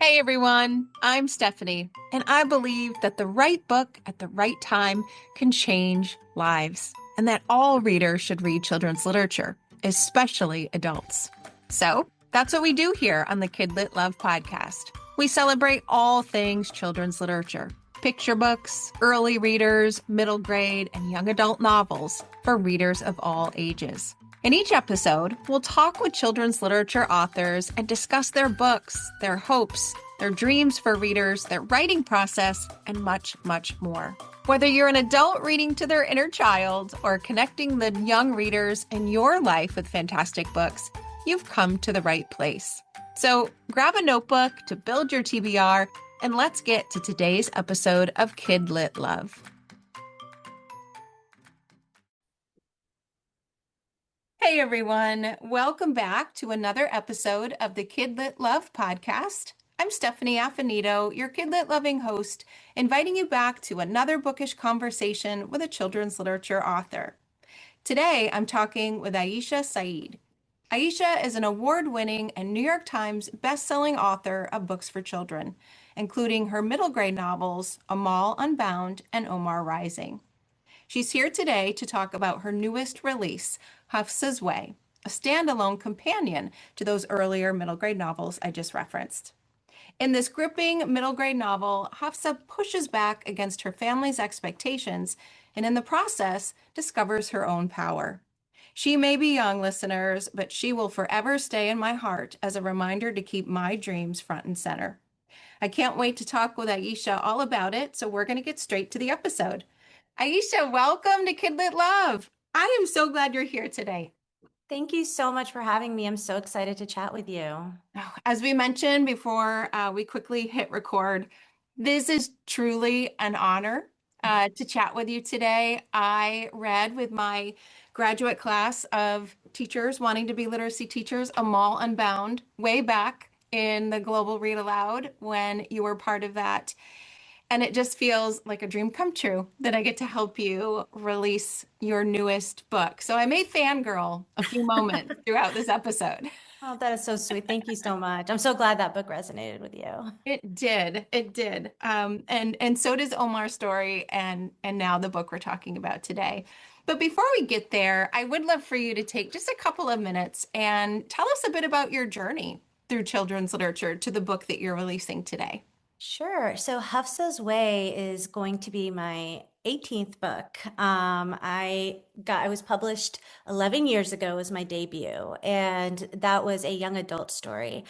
Hey everyone, I'm Stephanie, and I believe that the right book at the right time can change lives, and that all readers should read children's literature, especially adults. So that's what we do here on the KidLit Love podcast. We celebrate all things children's literature: picture books, early readers, middle grade, and young adult novels for readers of all ages. In each episode, we'll talk with children's literature authors and discuss their books, their hopes, their dreams for readers, their writing process, and much, much more. Whether you're an adult reading to their inner child or connecting the young readers in your life with fantastic books, you've come to the right place. So grab a notebook to build your TBR, and let's get to today's episode of KidLit Love. Hey everyone, welcome back to another episode of the KidLit Love podcast. I'm Stephanie Affinito, your KidLit loving host, inviting you back to another bookish conversation with a children's literature author. Today, I'm talking with Aisha Saeed. Aisha is an award-winning and New York Times best-selling author of books for children, including her middle grade novels, Amal Unbound and Omar Rising. She's here today to talk about her newest release, HAFSA'S, a standalone companion to those earlier middle grade novels I just referenced. In this gripping middle grade novel, Hafsa pushes back against her family's expectations and in the process discovers her own power. She may be young, listeners, but she will forever stay in my heart as a reminder to keep my dreams front and center. I can't wait to talk with Aisha all about it, so we're going to get straight to the episode. Aisha, welcome to KidLit Love. I am so glad you're here today. Thank you so much for having me. I'm so excited to chat with you. As we mentioned before we quickly hit record, this is truly an honor to chat with you today. I read with my graduate class of teachers wanting to be literacy teachers, Amal Unbound, way back in the Global Read Aloud when you were part of that. And it just feels like a dream come true that I get to help you release your newest book. So I may fangirl a few moments throughout this episode. Oh, that is so sweet. Thank you so much. I'm so glad that book resonated with you. It did. It did. And so does Omar's story and now the book we're talking about today. But before we get there, I would love for you to take just a couple of minutes and tell us a bit about your journey through children's literature to the book that you're releasing today. Sure. So HAFSA'S is going to be my 18th book. I was published 11 years ago as my debut, and that was a young adult story.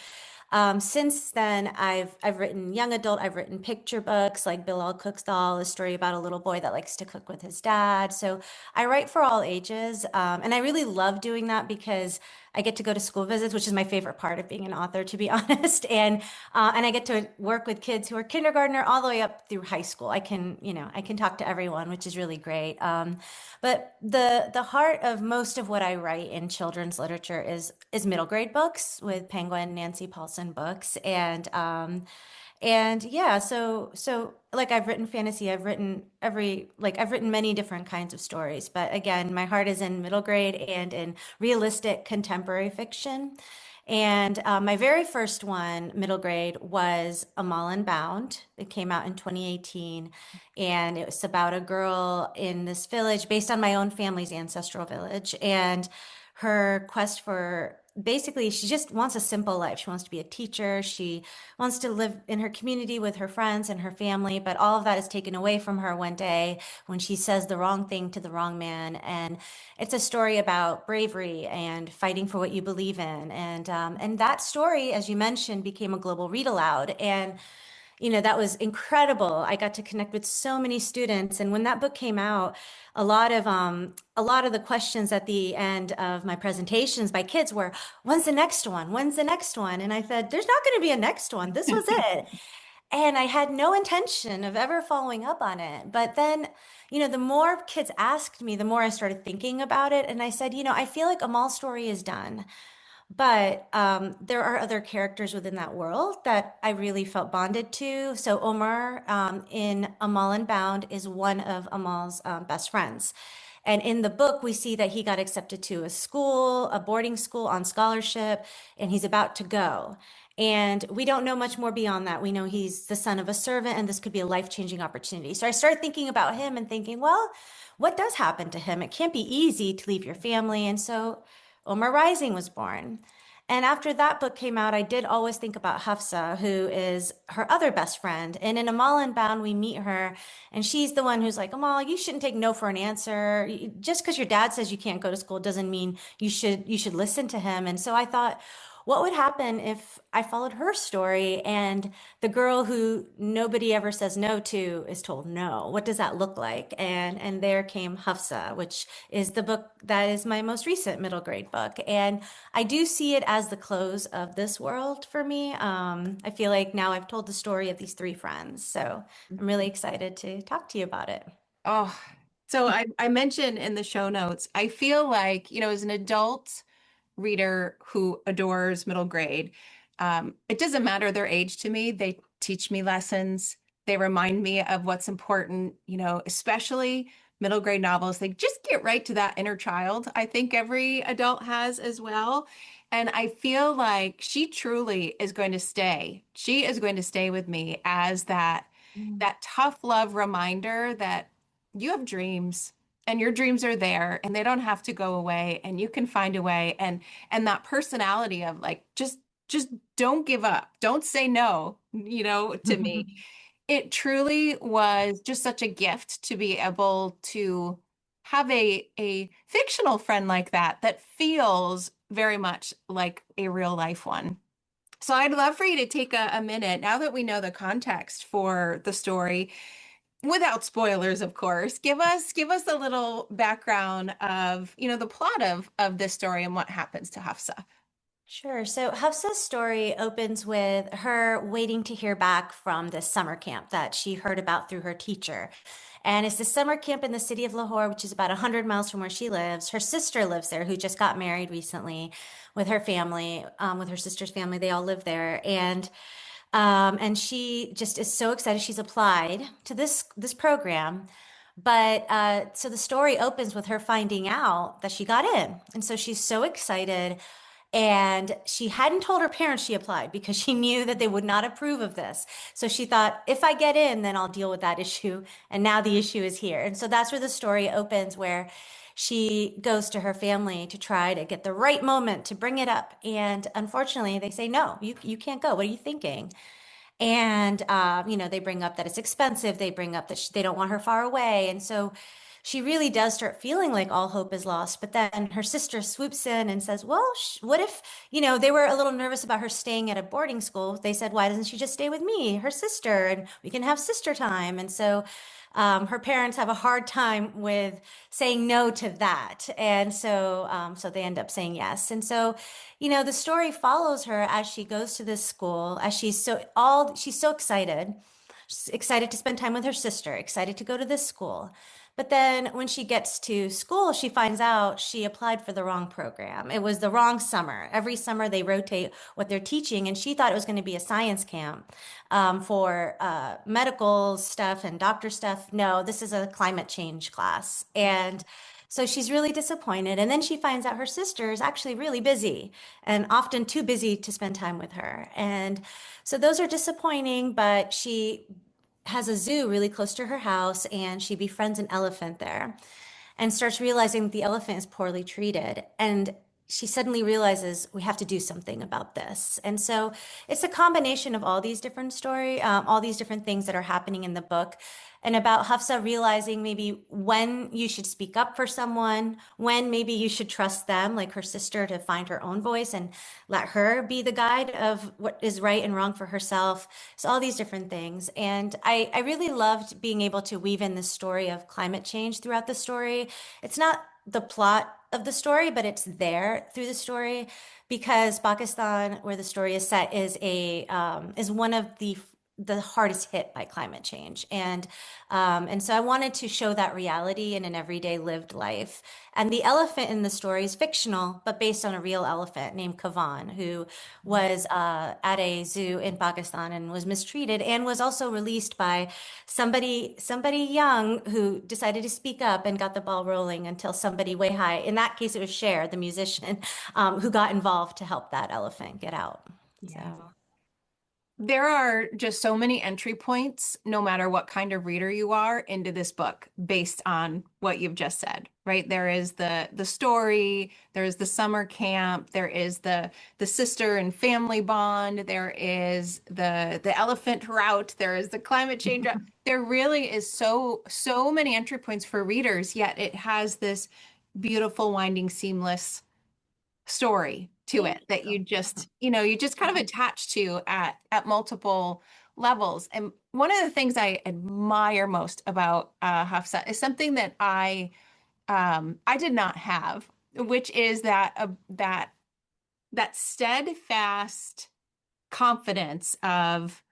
Since then, I've written young adult. I've written picture books like Bilal Cook's Doll, a story about a little boy that likes to cook with his dad. So I write for all ages, and I really love doing that because I get to go to school visits, which is my favorite part of being an author, to be honest. And I get to work with kids who are kindergartner all the way up through high school. I can talk to everyone, which is really great. But the heart of most of what I write in children's literature is middle grade books with Penguin Nancy Paulson books, and yeah, so like I've written fantasy, I've written many different kinds of stories, but again, my heart is in middle grade and in realistic contemporary fiction. And my very first one, middle grade, was Amal Bound. It came out in 2018, and it was about a girl in this village based on my own family's ancestral village, and her quest for basically she just wants a simple life. She wants to be a teacher. She wants to live in her community with her friends and her family, but all of that is taken away from her one day when she says the wrong thing to the wrong man. And it's a story about bravery and fighting for what you believe in. And that story, as you mentioned, became a global read aloud. And that was incredible. I got to connect with so many students, and when that book came out, a lot of the questions at the end of my presentations by kids were, "When's the next one? When's the next one?" And I said, "There's not going to be a next one. This was it." And I had no intention of ever following up on it. But then, the more kids asked me, the more I started thinking about it. And I said, I feel like Amal's story is done. But there are other characters within that world that I really felt bonded to. So Omar in Amal Bound is one of Amal's best friends. And in the book, we see that he got accepted to a school, a boarding school on scholarship, and he's about to go. And we don't know much more beyond that. We know he's the son of a servant, and this could be a life-changing opportunity. So I started thinking about him and thinking, well, what does happen to him? It can't be easy to leave your family. And so Omar Rising was born. And after that book came out, I did always think about Hafsa, who is her other best friend. And in Amal Unbound, we meet her, and she's the one who's like, Amal, you shouldn't take no for an answer. Just because your dad says you can't go to school doesn't mean you should listen to him. And so I thought, what would happen if I followed her story and the girl who nobody ever says no to is told no? What does that look like? And there came Hafsa, which is the book that is my most recent middle grade book. And I do see it as the close of this world for me. I feel like now I've told the story of these three friends. So I'm really excited to talk to you about it. Oh, so I mentioned in the show notes, I feel like, as an adult reader who adores middle grade, it doesn't matter their age to me. They teach me lessons. They remind me of what's important, especially middle grade novels. They just get right to that inner child. I think every adult has as well. And I feel like she truly is going to stay. She is going to stay with me as that tough love reminder that you have dreams and your dreams are there and they don't have to go away and you can find a way, and that personality of like just don't give up, don't say no, to me. It truly was just such a gift to be able to have a fictional friend like that feels very much like a real life one. So I'd love for you to take a minute now that we know the context for the story, without spoilers, of course. Give us a little background of, the plot of this story and what happens to Hafsa. Sure. So Hafsa's story opens with her waiting to hear back from this summer camp that she heard about through her teacher. And it's the summer camp in the city of Lahore, which is about 100 miles from where she lives. Her sister lives there, who just got married recently with her family, with her sister's family. They all live there. And she just is so excited. She's applied to this program. But so the story opens with her finding out that she got in. And so she's so excited. And she hadn't told her parents she applied because she knew that they would not approve of this. So she thought, if I get in, then I'll deal with that issue. And now the issue is here. And so that's where the story opens, where she goes to her family to try to get the right moment to bring it up. And unfortunately, they say, no, you can't go. What are you thinking? And, they bring up that it's expensive. They bring up that they don't want her far away. And so she really does start feeling like all hope is lost. But then her sister swoops in and says, well, what if, they were a little nervous about her staying at a boarding school. They said, why doesn't she just stay with me, her sister, and we can have sister time? And so her parents have a hard time with saying no to that. And so they end up saying yes. And so, the story follows her as she goes to this school, as she's so excited. She's excited to spend time with her sister, excited to go to this school. But then when she gets to school, she finds out she applied for the wrong program. It was the wrong summer. Every summer they rotate what they're teaching, and she thought it was going to be a science camp for medical stuff and doctor stuff. No, this is a climate change class. And so she's really disappointed. And then she finds out her sister is actually really busy and often too busy to spend time with her. And so those are disappointing, but she has a zoo really close to her house and she befriends an elephant there and starts realizing the elephant is poorly treated. And she suddenly realizes we have to do something about this. And so it's a combination of all these different all these different things that are happening in the book, and about Hafsa realizing maybe when you should speak up for someone, when maybe you should trust them, like her sister, to find her own voice and let her be the guide of what is right and wrong for herself. So all these different things. And I really loved being able to weave in this story of climate change throughout the story. It's not the plot of the story, but it's there through the story because Pakistan, where the story is set, is one of the the hardest hit by climate change. And so I wanted to show that reality in an everyday lived life. And the elephant in the story is fictional, but based on a real elephant named Kavan, who was at a zoo in Pakistan and was mistreated, and was also released by somebody young who decided to speak up and got the ball rolling until somebody way high. In that case, it was Cher, the musician, who got involved to help that elephant get out. So. Yeah. There are just so many entry points, no matter what kind of reader you are, into this book based on what you've just said, right? There is the story, there is the summer camp, there is the sister and family bond, there is the elephant route, there is the climate change route. There really is so many entry points for readers, yet it has this beautiful, winding, seamless story to Thank it that you. you just kind of attach to at multiple levels. And one of the things I admire most about Hafsa is something that I did not have, which is that steadfast confidence of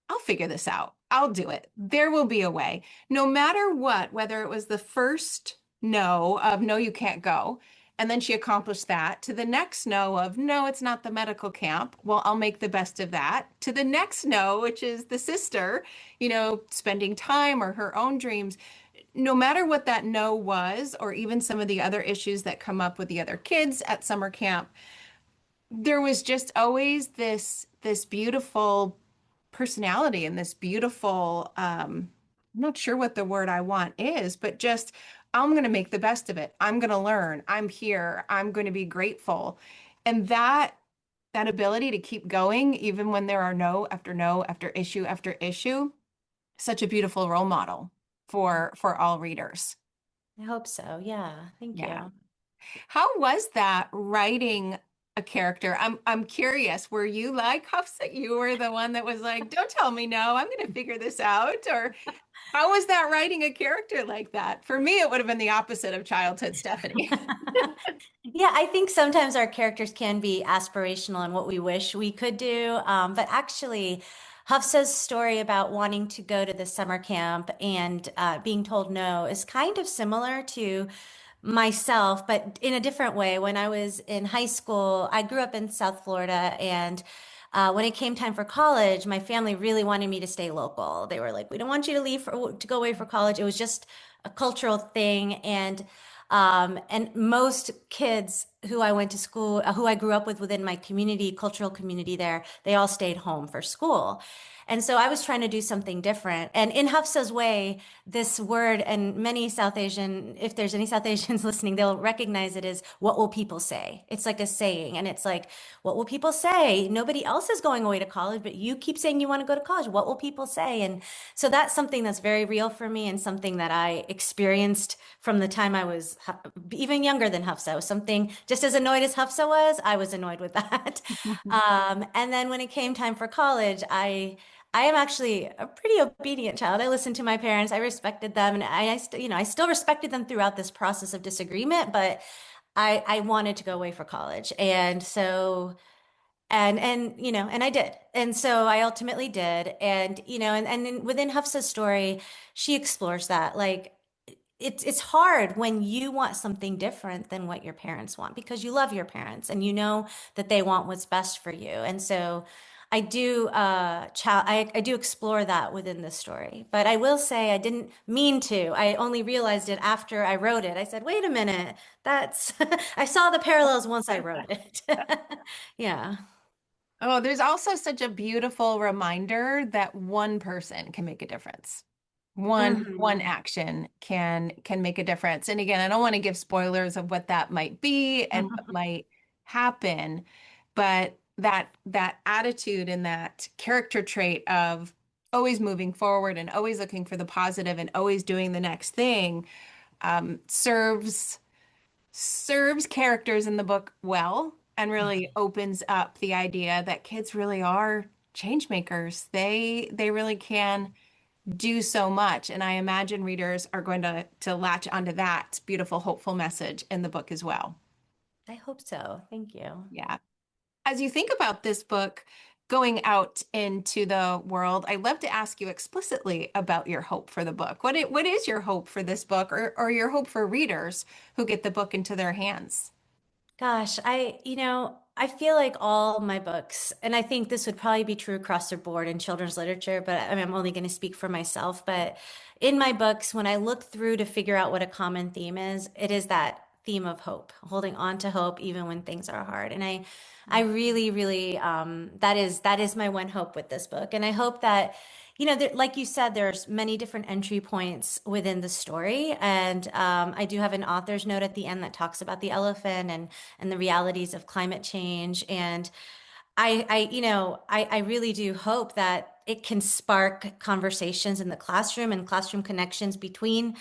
I'll figure this out. I'll do it. There will be a way. No matter what, whether it was the first no of no, you can't go, and then she accomplished that, to the next no of no, it's not the medical camp. Well, I'll make the best of that. To the next no, which is the sister, spending time or her own dreams. No matter what that no was, or even some of the other issues that come up with the other kids at summer camp, there was just always this beautiful personality and this beautiful I'm not sure what the word I want is, but just I'm going to make the best of it. I'm going to learn. I'm here. I'm going to be grateful. And that ability to keep going even when there are no after issue, such a beautiful role model for all readers. I hope so. Yeah. Thank Yeah. you. How was that writing a character? I'm curious. Were you like Hafsa? You were the one that was like, "Don't tell me no. I'm going to figure this out." Or how was that writing a character like that? For me, it would have been the opposite of childhood Stephanie. Yeah, I think sometimes our characters can be aspirational in what we wish we could do. But actually, Hafsa's story about wanting to go to the summer camp and being told no is kind of similar to myself, but in a different way. When I was in high school, I grew up in South Florida, and when it came time for college, my family really wanted me to stay local. They were like, "We don't want you to leave to go away for college." It was just a cultural thing, and most kids who I went to school, who I grew up with within my community, cultural community there, they all stayed home for school. And so I was trying to do something different. And in Hafsa's way, this word, and many South Asian, if there's any South Asians listening, they'll recognize it as what will people say? It's like a saying. And it's like, what will people say? Nobody else is going away to college, but you keep saying you want to go to college. What will people say? And so that's something that's very real for me, and something that I experienced from the time I was even younger than Hafsa. It was something just as annoyed as Hafsa was, I was annoyed with that. And then when it came time for college, I am actually a pretty obedient child. I listened to my parents. I respected them, and I still respected them throughout this process of disagreement. But I wanted to go away for college, and so and I did, and so I ultimately did, and within Hafsa's story, she explores that like it's hard when you want something different than what your parents want, because you love your parents and you know that they want what's best for you. And so I do explore that within the story. But I will say I didn't mean to. I only realized it after I wrote it. I said, "Wait a minute. That's I saw the parallels once I wrote it." Yeah. Oh, there's also such a beautiful reminder that one person can make a difference. One Hmm. action can make a difference. And again, I don't want to give spoilers of what that might be and what might happen, but that attitude and that character trait of always moving forward and always looking for the positive and always doing the next thing serves characters in the book well, and really opens up the idea that kids really are change makers. They really can do so much. And I imagine readers are going to latch onto that beautiful, hopeful message in the book as well. I hope so. Thank you. Yeah. as you think about this book going out into the world, I'd love to ask you explicitly about your hope for the book. What is your hope for this book, or your hope for readers who get the book into their hands? Gosh, I feel like all my books, and I think this would probably be true across the board in children's literature, but I mean, I'm only going to speak for myself. But in my books, when I look through to figure out what a common theme is, it is that theme of hope, holding on to hope even when things are hard. And I really, really, that is my one hope with this book. And I hope that, like you said, there's many different entry points within the story, and I do have an author's note at the end that talks about the elephant and the realities of climate change. And I really do hope that it can spark conversations in the classroom and classroom connections between,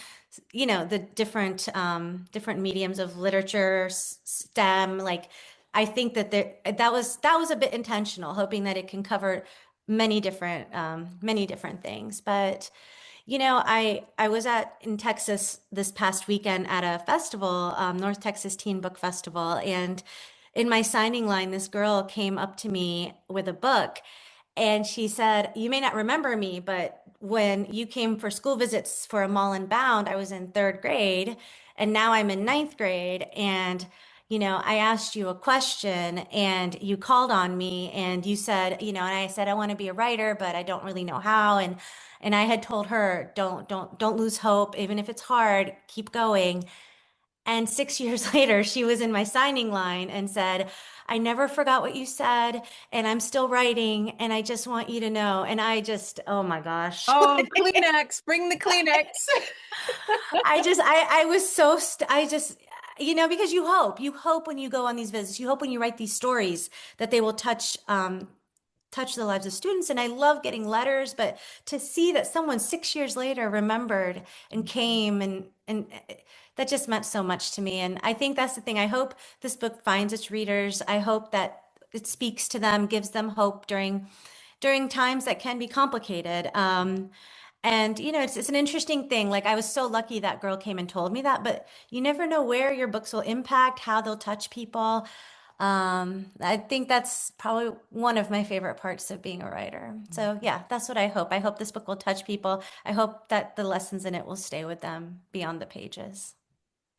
the different mediums of literature, STEM. Like, I think that that was a bit intentional, hoping that it can cover many different things. But I was in Texas this past weekend at a festival, North Texas Teen Book Festival, and in my signing line, this girl came up to me with a book, and she said, "You may not remember me, but when you came for school visits for a Mullen Bound, I was in third grade, and now I'm in ninth grade, and." I asked you a question and you called on me and you said, and I said, I want to be a writer, but I don't really know how. And I had told her, don't lose hope. Even if it's hard, keep going. And 6 years later, she was in my signing line and said, I never forgot what you said, and I'm still writing, and I just want you to know. And I just, oh my gosh. Oh, Kleenex, bring the Kleenex. I was so, because you hope when you go on these visits, you hope when you write these stories that they will touch the lives of students. And I love getting letters, but to see that someone 6 years later remembered and came and that just meant so much to me. And I think that's the thing. I hope this book finds its readers. I hope that it speaks to them, gives them hope during times that can be complicated. And it's an interesting thing. Like, I was so lucky that girl came and told me that, but you never know where your books will impact, how they'll touch people. I think that's probably one of my favorite parts of being a writer. So yeah, that's what I hope. I hope this book will touch people. I hope that the lessons in it will stay with them beyond the pages.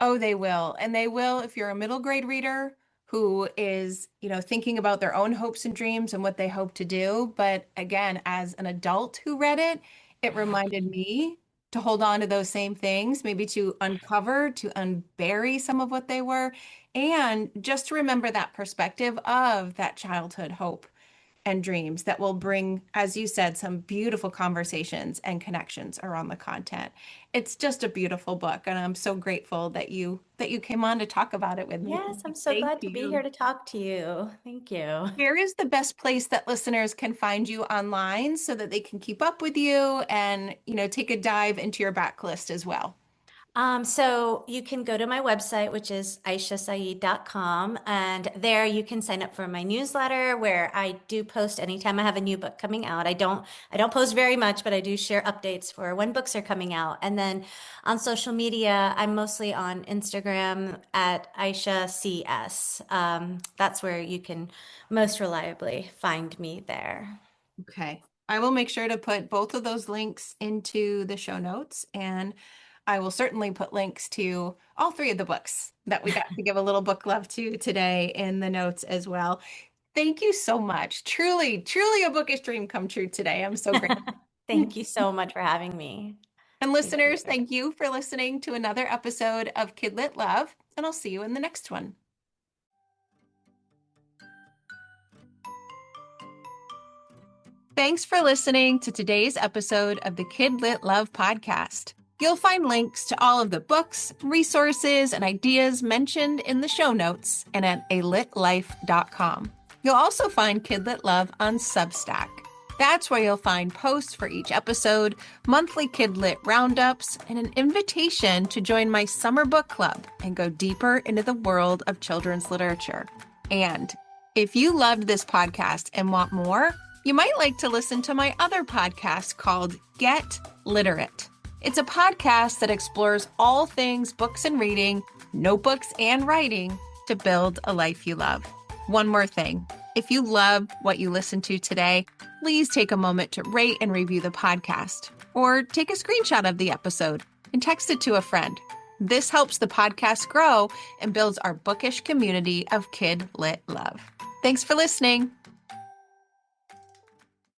Oh, they will. And they will if you're a middle grade reader who is, thinking about their own hopes and dreams and what they hope to do. But again, as an adult who read it, it reminded me to hold on to those same things, maybe to uncover, to unbury some of what they were, and just to remember that perspective of that childhood hope and dreams that will bring, as you said, some beautiful conversations and connections around the content. It's just a beautiful book, and I'm so grateful that you came on to talk about it with me. Yes, I'm so Thank glad to be you. here to talk to you. Thank you. Where is the best place that listeners can find you online so that they can keep up with you and, take a dive into your backlist as well? So you can go to my website, which is aishasaeed.com, and there you can sign up for my newsletter where I do post anytime I have a new book coming out. I don't post very much, but I do share updates for when books are coming out. And then on social media, I'm mostly on Instagram at AishaCS. That's where you can most reliably find me there. Okay. I will make sure to put both of those links into the show notes, and I will certainly put links to all three of the books that we got to give a little book love to today in the notes as well. Thank you so much. Truly, truly a bookish dream come true today. I'm so grateful. Thank you so much for having me. And Thank you. listeners, thank you for listening to another episode of KidLit Love, and I'll see you in the next one. Thanks for listening to today's episode of the KidLit Love podcast. You'll find links to all of the books, resources, and ideas mentioned in the show notes and at alitlife.com. You'll also find KidLit Love on Substack. That's where you'll find posts for each episode, monthly KidLit roundups, and an invitation to join my summer book club and go deeper into the world of children's literature. And if you loved this podcast and want more, you might like to listen to my other podcast called Get Literate. It's a podcast that explores all things books and reading, notebooks and writing to build a life you love. One more thing. If you loved what you listened to today, please take a moment to rate and review the podcast, or take a screenshot of the episode and text it to a friend. This helps the podcast grow and builds our bookish community of Kid Lit Love. Thanks for listening.